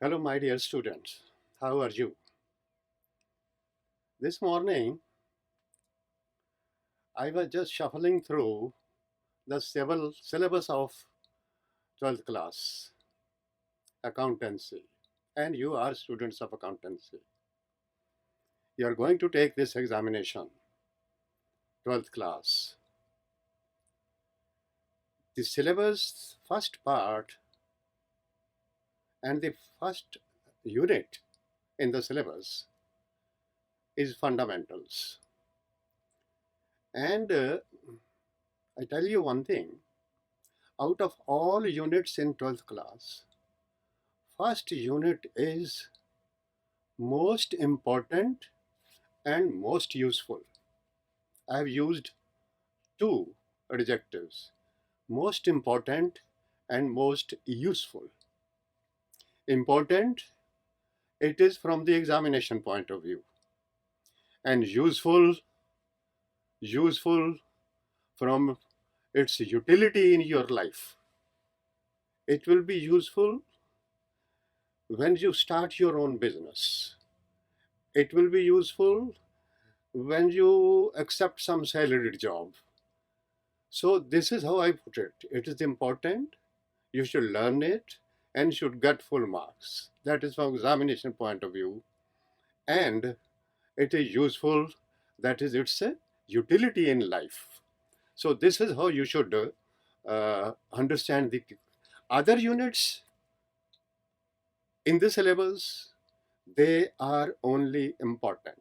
Hello, my dear students. How are you? This morning, I was just shuffling through the several syllabus of 12th class accountancy, and you are students of accountancy. You are going to take this examination, 12th class. The syllabus first part and the first unit in the syllabus is fundamentals. And I tell you one thing, out of all units in 12th class, first unit is most important and most useful. I have used two adjectives, most important and most useful. Important, it is from the examination point of view, and useful from its utility in your life. It will be useful when you start your own business. It will be useful when you accept some salaried job. So this is how I put it. It is important, you should learn it and should get full marks. That is from examination point of view. And it is useful, that is its utility in life. So this is how you should understand the other units in the syllabus. They are only important,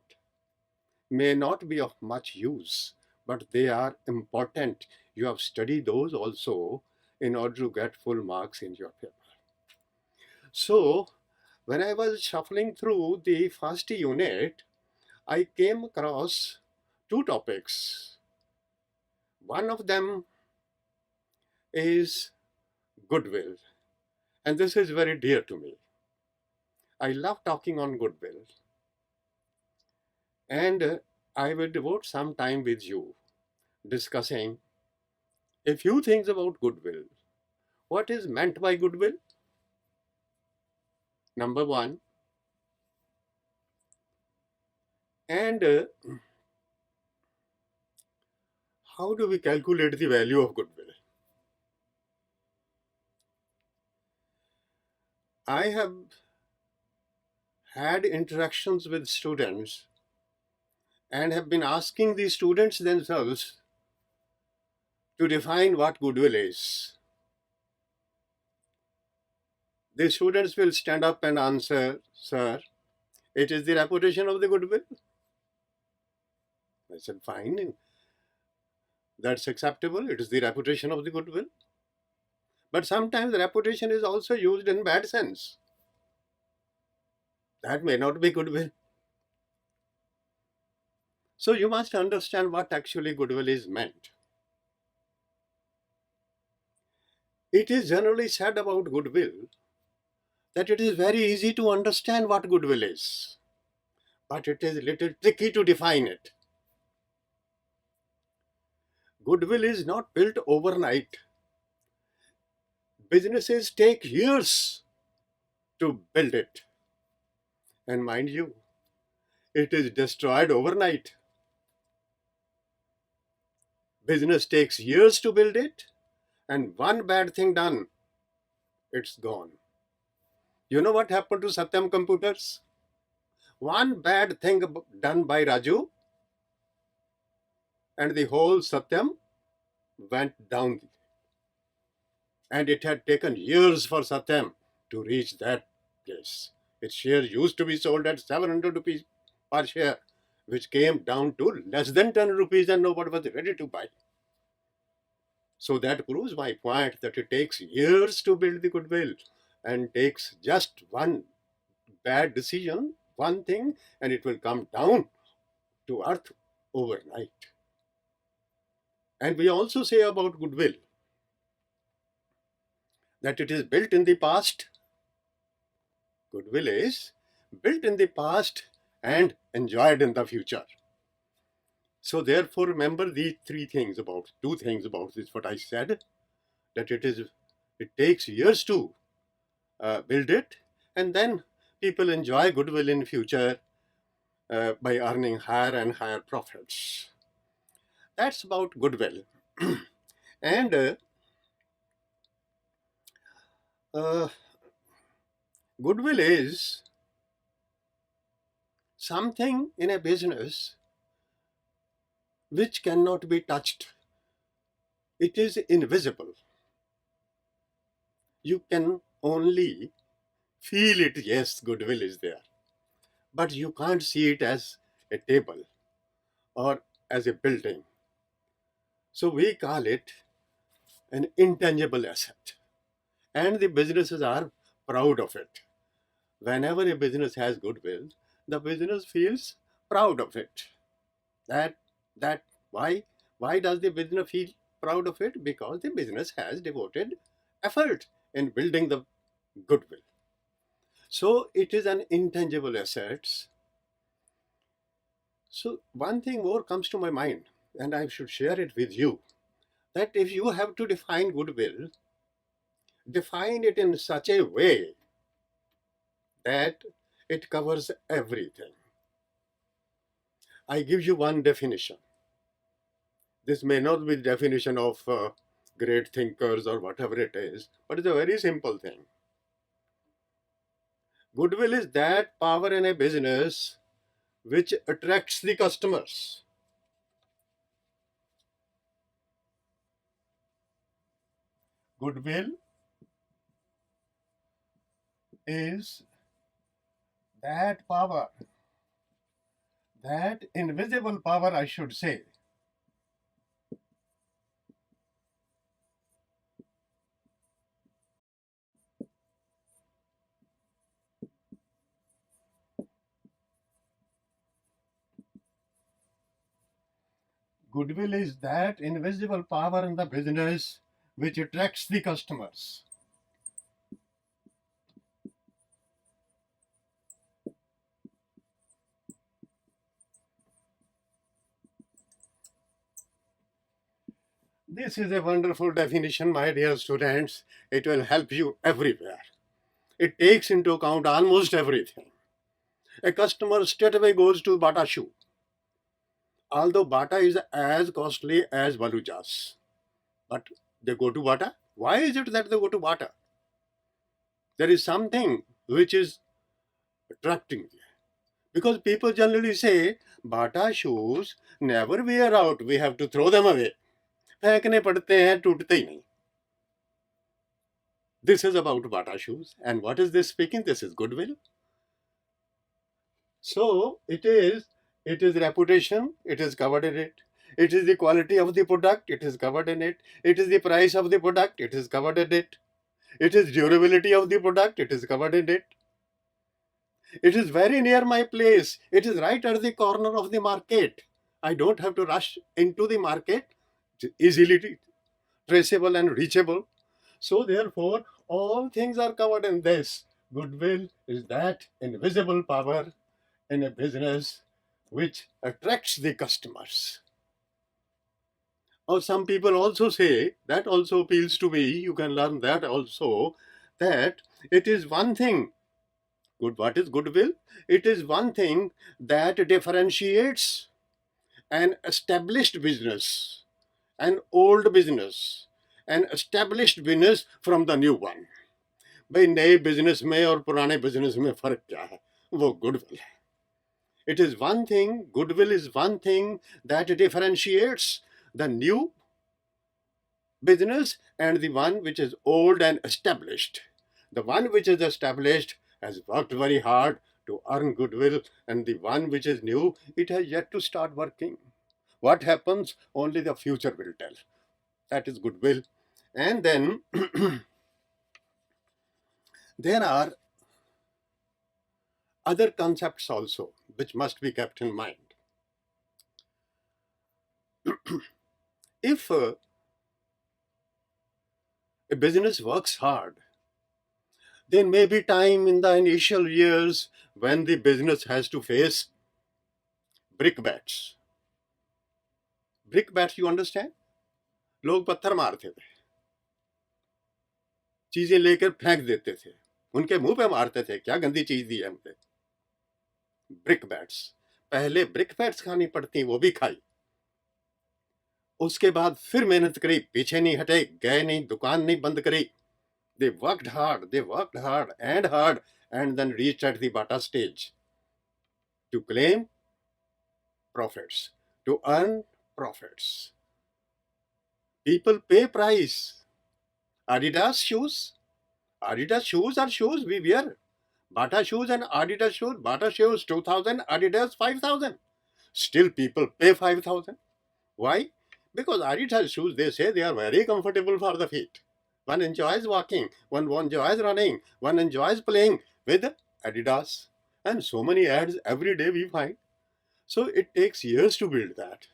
may not be of much use, but they are important. You have studied those also in order to get full marks in your paper. So when I was shuffling through the first unit, I came across two topics. One of them is goodwill, and this is very dear to me. I love talking on goodwill, and I will devote some time with you discussing a few things about goodwill. What is meant by goodwill? Number one, and how do we calculate the value of goodwill? I have had interactions with students and have been asking the students themselves to define what goodwill is. The students will stand up and answer, "Sir, it is the reputation of the goodwill." I said, "Fine, that's acceptable. It is the reputation of the goodwill." But sometimes the reputation is also used in bad sense. That may not be goodwill. So you must understand what actually goodwill is meant. It is generally said about goodwill that it is very easy to understand what goodwill is, but it is a little tricky to define it. Goodwill is not built overnight. Businesses take years to build it. And mind you, it is destroyed overnight. Business takes years to build it, and one bad thing done, it's gone. You know what happened to Satyam Computers? One bad thing done by Raju, and the whole Satyam went down. And it had taken years for Satyam to reach that place. Its share used to be sold at 700 rupees per share, which came down to less than 10 rupees, and nobody was ready to buy. So that proves my point that it takes years to build the goodwill and takes just one bad decision, one thing, and it will come down to earth overnight. And we also say about goodwill that it is built in the past. Goodwill is built in the past and enjoyed in the future. So therefore, remember these two things about this, what I said, that it takes years to build it, And then people enjoy goodwill in future by earning higher and higher profits. That's about goodwill. And uh, goodwill is something in a business which cannot be touched. It is invisible. You can only feel it, yes, goodwill is there, but you can't see it as a table or as a building. So we call it an intangible asset. And the businesses are proud of it. Whenever a business has goodwill, the business feels proud of it. That that why does the business feel proud of it? Because the business has devoted effort in building the goodwill. So it is an intangible asset. So one thing more comes to my mind, and I should share it with you, that if you have to define goodwill, define it in such a way that it covers everything. I give you one definition. This may not be the definition of great thinkers or whatever it is, but it's a very simple thing. Goodwill is that power in a business which attracts the customers. Goodwill is that power, that invisible power, I should say. Goodwill is that invisible power in the business which attracts the customers. This is a wonderful definition, my dear students. It will help you everywhere. It takes into account almost everything. A customer straightaway goes to Bata shoe, although Bata is as costly as Balujas. But they go to Bata. Why is it that they go to Bata? There is something which is attracting. Because people generally say, Bata shoes never wear out, we have to throw them away. फेंकने पड़ते हैं, टूटते ही नहीं. This is about Bata shoes. And what is this speaking? This is goodwill. So it is reputation, it is covered in it. It is the quality of the product, it is covered in it. It is the price of the product, it is covered in it. It is durability of the product, it is covered in it. It is very near my place. It is right at the corner of the market. I don't have to rush into the market. It's easily traceable and reachable. So therefore, all things are covered in this. Goodwill is that invisible power in a business which attracts the customers. Or some people also say, that also appeals to me, you can learn that also, that it is one thing. What is goodwill? It is one thing that differentiates an established business, an old business, an established business from the new one. भाई नए business में और पुराने business में फर्क क्या है? वो गुडविल है. It is one thing, goodwill is one thing that differentiates the new business and the one which is old and established. The one which is established has worked very hard to earn goodwill, and the one which is new, it has yet to start working. What happens? Only the future will tell. That is goodwill. And then there are other concepts also which must be kept in mind. If a business works hard, there may be time in the initial years when the business has to face brickbats. Brickbats, you understand? लोग पत्थर मारते थे, चीजें लेकर फेंक देते थे, उनके मुंह पे मारते थे, क्या गंदी चीज दी है हमने। ब्रिक बैट्स, पहले ब्रिक बैट्स खानी पड़ती, वो भी खाई। उसके बाद फिर मेहनत करी, पीछे नहीं हटे, गए नहीं, दुकान नहीं बंद करी। They worked hard, and then reached at the Bata stage to claim profits, to earn profits. People pay price. Adidas shoes, Adidas shoes are shoes we wear. Bata shoes and Adidas shoes, Bata shoes 2000, Adidas 5000. Still people pay 5000. Why? Because Adidas shoes, they say they are very comfortable for the feet. One enjoys walking, one enjoys running, one enjoys playing with Adidas. And so many ads every day we find. So it takes years to build that.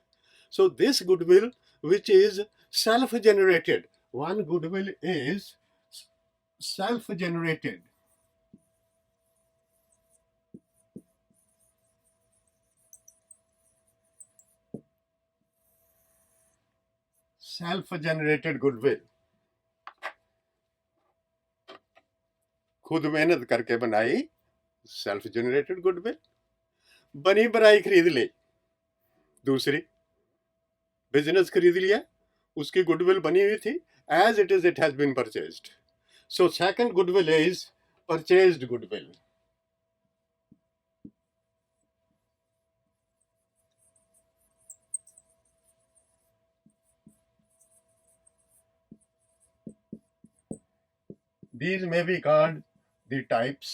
So this goodwill, which is self-generated, one goodwill is self-generated. Self-generated goodwill. खुद मेहनत करके बनाई self generated goodwill, बनी बनाई खरीद ली। दूसरी business खरीद लिया, उसकी गुडविल बनी हुई थी, as it has been purchased. So second goodwill is purchased goodwill. These may be called the types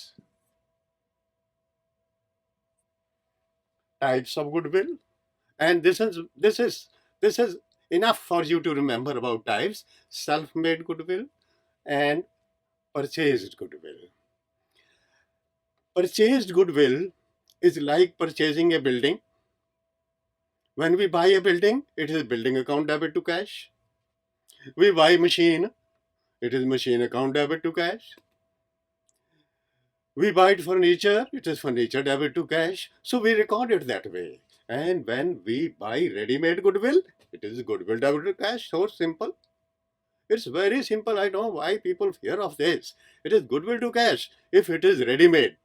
of goodwill, and this is enough for you to remember about types: self-made goodwill and purchased goodwill. Purchased goodwill is like purchasing a building. When we buy a building, it is building account debit to cash. We buy a machine, it is machine account debit to cash. We buy furniture, it is furniture debit to cash. So we record it that way. And when we buy ready-made goodwill, it is goodwill debit to cash. So simple. It's very simple. I know why people fear of this. It is goodwill to cash if it is ready-made.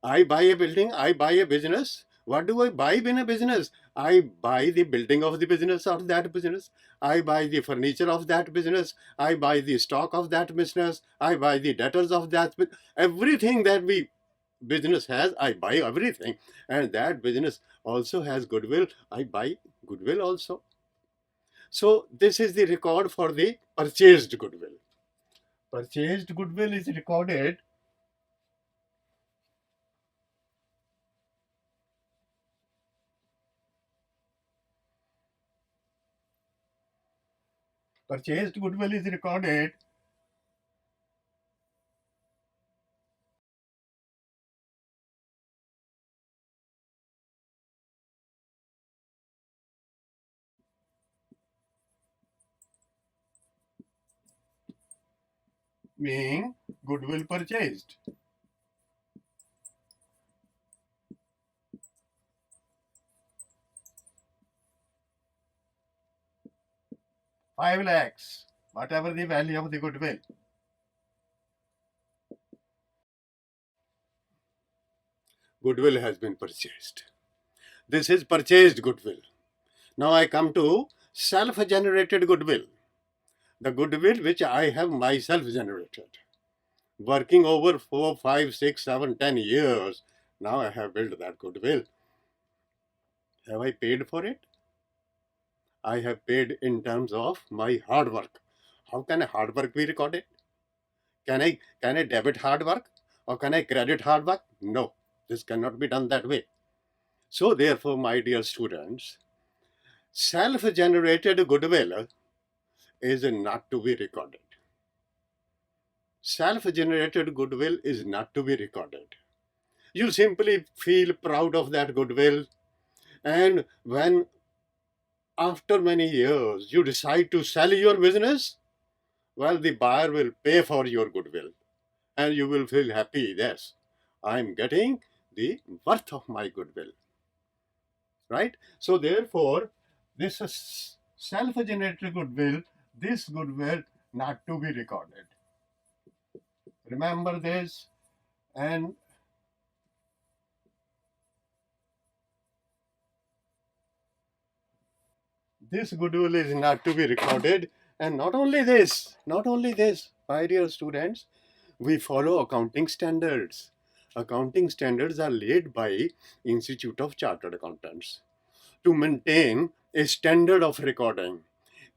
I buy a building, I buy a business. What do I buy in a business? I buy the building of the business of that business. I buy the furniture of that business. I buy the stock of that business. I buy the debtors of that. Everything that we business has, I buy everything. And that business also has goodwill. I buy goodwill also. So this is the record for the purchased goodwill. Purchased goodwill is recorded. Purchased goodwill is recorded being goodwill purchased. Five lakhs, whatever the value of the goodwill. Goodwill has been purchased. This is purchased goodwill. Now I come to self-generated goodwill. The goodwill which I have myself generated. Working over 4, 5, 6, 7, 10 years, now I have built that goodwill. Have I paid for it? I have paid in terms of my hard work. How can a hard work be recorded? Can I debit hard work or can I credit hard work? No, this cannot be done that way. So therefore, my dear students, self-generated goodwill is not to be recorded. Self-generated goodwill is not to be recorded. You simply feel proud of that goodwill, and when after many years you decide to sell your business, well, the buyer will pay for your goodwill and you will feel happy. Yes, I'm getting the worth of my goodwill, right? So therefore, this is self-generated goodwill, this goodwill not to be recorded. Remember this, and this goodwill is not to be recorded. And not only this, my dear students, we follow accounting standards. Accounting standards are laid by Institute of Chartered Accountants to maintain a standard of recording.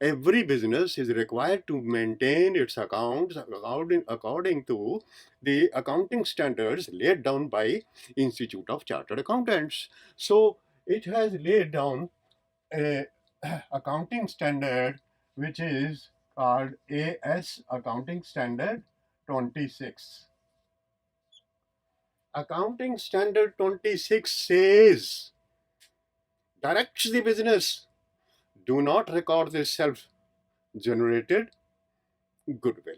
Every business is required to maintain its accounts according to the accounting standards laid down by Institute of Chartered Accountants. So it has laid down a accounting standard which is called AS Accounting Standard 26. Accounting Standard 26 says, directs the business, do not record the self-generated goodwill.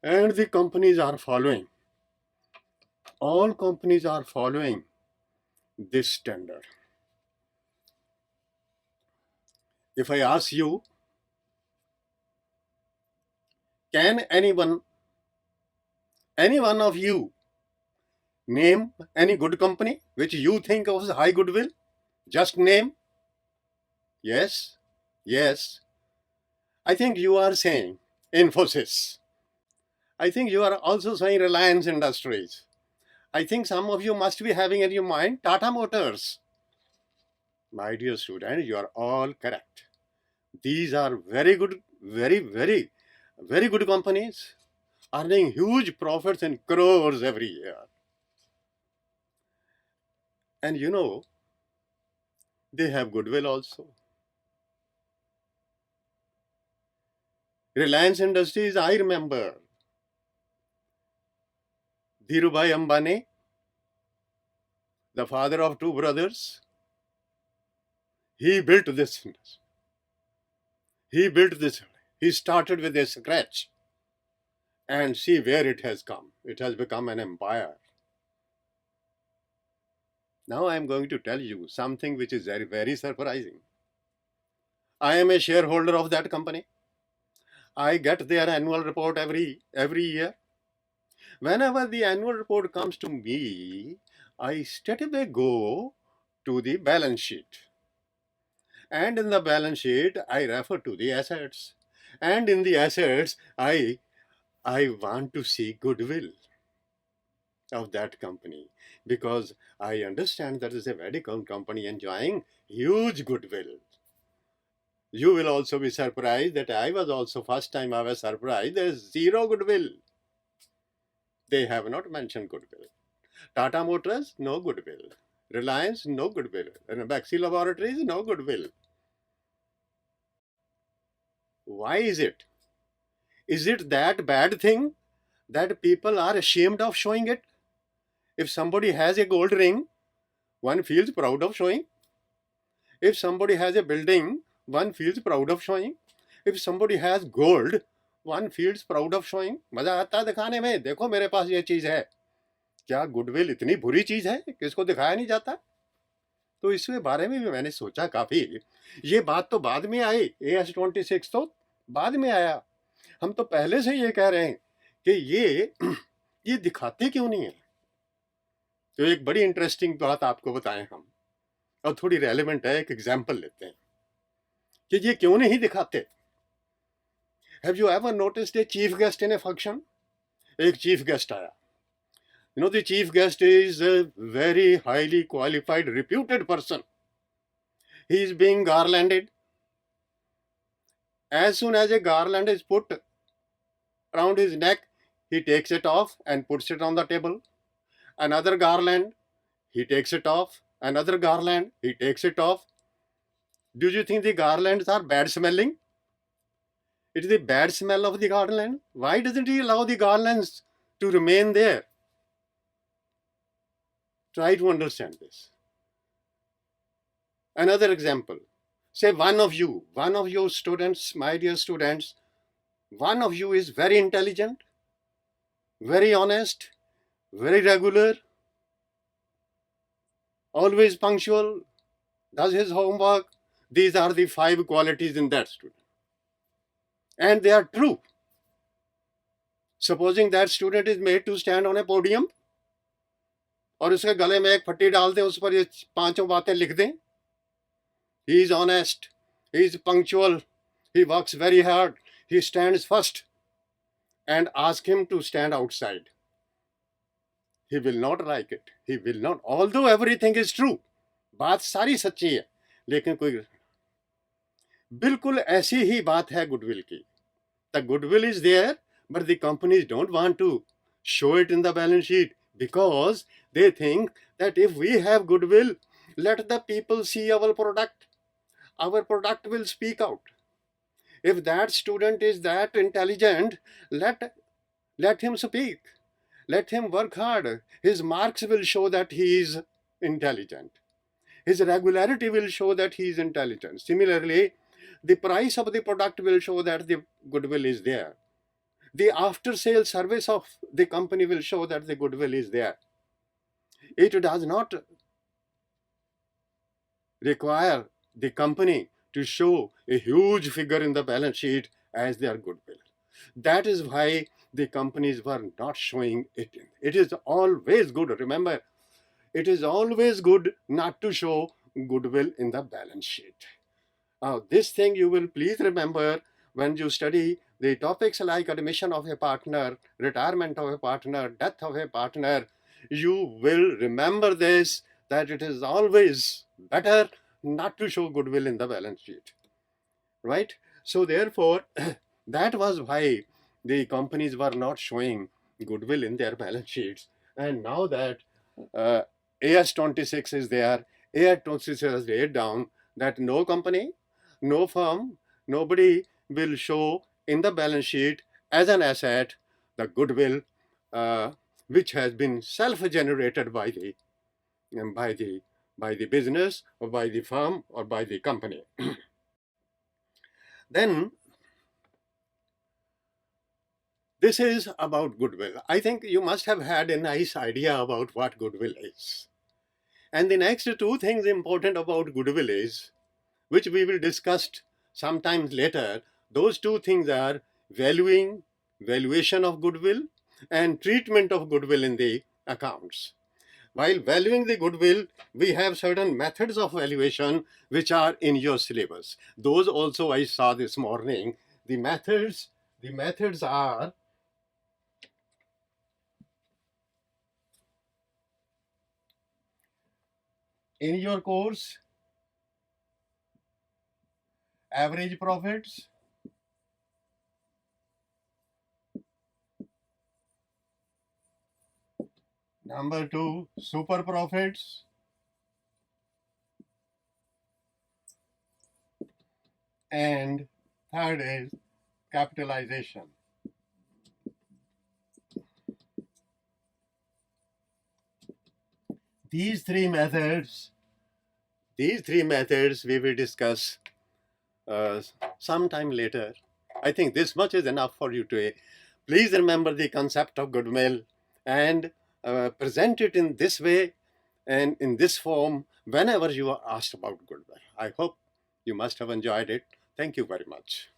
And the companies are following. All companies are following this standard. If I ask you, can any one of you name any good company which you think of high goodwill? Just name. Yes, yes. I think you are saying Infosys. I think you are also saying Reliance Industries. I think some of you must be having in your mind Tata Motors. My dear student, you are all correct. These are very good, very good companies, earning huge profits in crores every year. And you know, they have goodwill also. Reliance Industries, I remember Dhirubhai Ambani, the father of two brothers, he built this. He built this. He started with a scratch. And see where it has come. It has become an empire. Now I am going to tell you something which is very, very surprising. I am a shareholder of that company. I get their annual report every year. Whenever the annual report comes to me, I straightaway go to the balance sheet. And in the balance sheet, I refer to the assets. And in the assets, I want to see goodwill of that company, because I understand that is a very good company enjoying huge goodwill. You will also be surprised that I was also first time I was surprised there is zero goodwill. They have not mentioned goodwill. Tata Motors, no goodwill. Reliance, no goodwill. And Baxi Laboratories, no goodwill. Why is it? Is it that bad thing that people are ashamed of showing it? If somebody has a gold ring, one feels proud of showing. If somebody has a building, one feels proud of showing. If somebody has gold, one feels proud of showing. मजा आता है दिखाने में, देखो मेरे पास ये चीज है. क्या गुडविल इतनी बुरी चीज है कि इसको दिखाया नहीं जाता? तो इसके बारे में भी मैंने सोचा काफी. ये बात तो बाद में आई, AS26 तो बाद में आया. हम तो पहले से ये कह रहे हैं कि ये दिखाते क्यों नहीं है. तो एक बड़ी इंटरेस्टिंग बात आपको बताएं हम, और थोड़ी रेलेवेंट है. एक एग्जाम्पल लेते हैं कि ये क्यों नहीं दिखाते. Have you ever noticed a chief guest in a function? एक chief guest आया. You know, the chief guest is a very highly qualified, reputed person. He is being garlanded. As soon as a garland is put around his neck, he takes it off and puts it on the table. Another garland, he takes it off. Another garland, he takes it off. Do you think the garlands are bad smelling? It is the bad smell of the garland. Why doesn't he allow the garlands to remain there? Try to understand this. Another example. Say one of your students, my dear students, one of you is very intelligent, very honest, very regular, always punctual, does his homework. These are the 5 qualities in that student. And they are true. Supposing that student is made to stand on a podium और उसके गले में एक फट्टी डाल दें, उस पर ये पांचों बातें लिख दें, he is honest, he is punctual, he works very hard, he stands first, and ask him to stand outside. He will not like it. He will not. Although everything is true, बात सारी सच्ची है, लेकिन कोई बिल्कुल ऐसी ही बात है गुडविल की. The goodwill is there, but the companies don't want to show it in the balance sheet because they think that if we have goodwill, let the people see our product. Our product will speak out. If that student is that intelligent, let him speak. Let him work hard. His marks will show that he is intelligent. His regularity will show that he is intelligent. Similarly, the price of the product will show that the goodwill is there. The after-sale service of the company will show that the goodwill is there. It does not require the company to show a huge figure in the balance sheet as their goodwill. That is why the companies were not showing it. It is always good, remember, it is always good not to show goodwill in the balance sheet. Now, this thing you will please remember when you study the topics like admission of a partner, retirement of a partner, death of a partner. You will remember this, that it is always better not to show goodwill in the balance sheet, right? So therefore, that was why the companies were not showing goodwill in their balance sheets. And now that AS26 is there, AS26 has laid down that no company, no firm, nobody will show in the balance sheet as an asset the goodwill which has been self-generated by the business or by the firm or by the company. Then this is about goodwill. I think you must have had a nice idea about what goodwill is. And the next two things important about goodwill is, which we will discuss sometimes later, those two things are valuation of goodwill and treatment of goodwill in the accounts. While valuing the goodwill, we have certain methods of valuation which are in your syllabus. Those also I saw this morning. The methods are in your course: average profits, number two, super profits, and third is capitalization. These three methods we will discuss sometime later. I think this much is enough for you today. Please remember the concept of goodwill and present it in this way and in this form whenever you are asked about goodwill. I hope you must have enjoyed it. Thank you very much.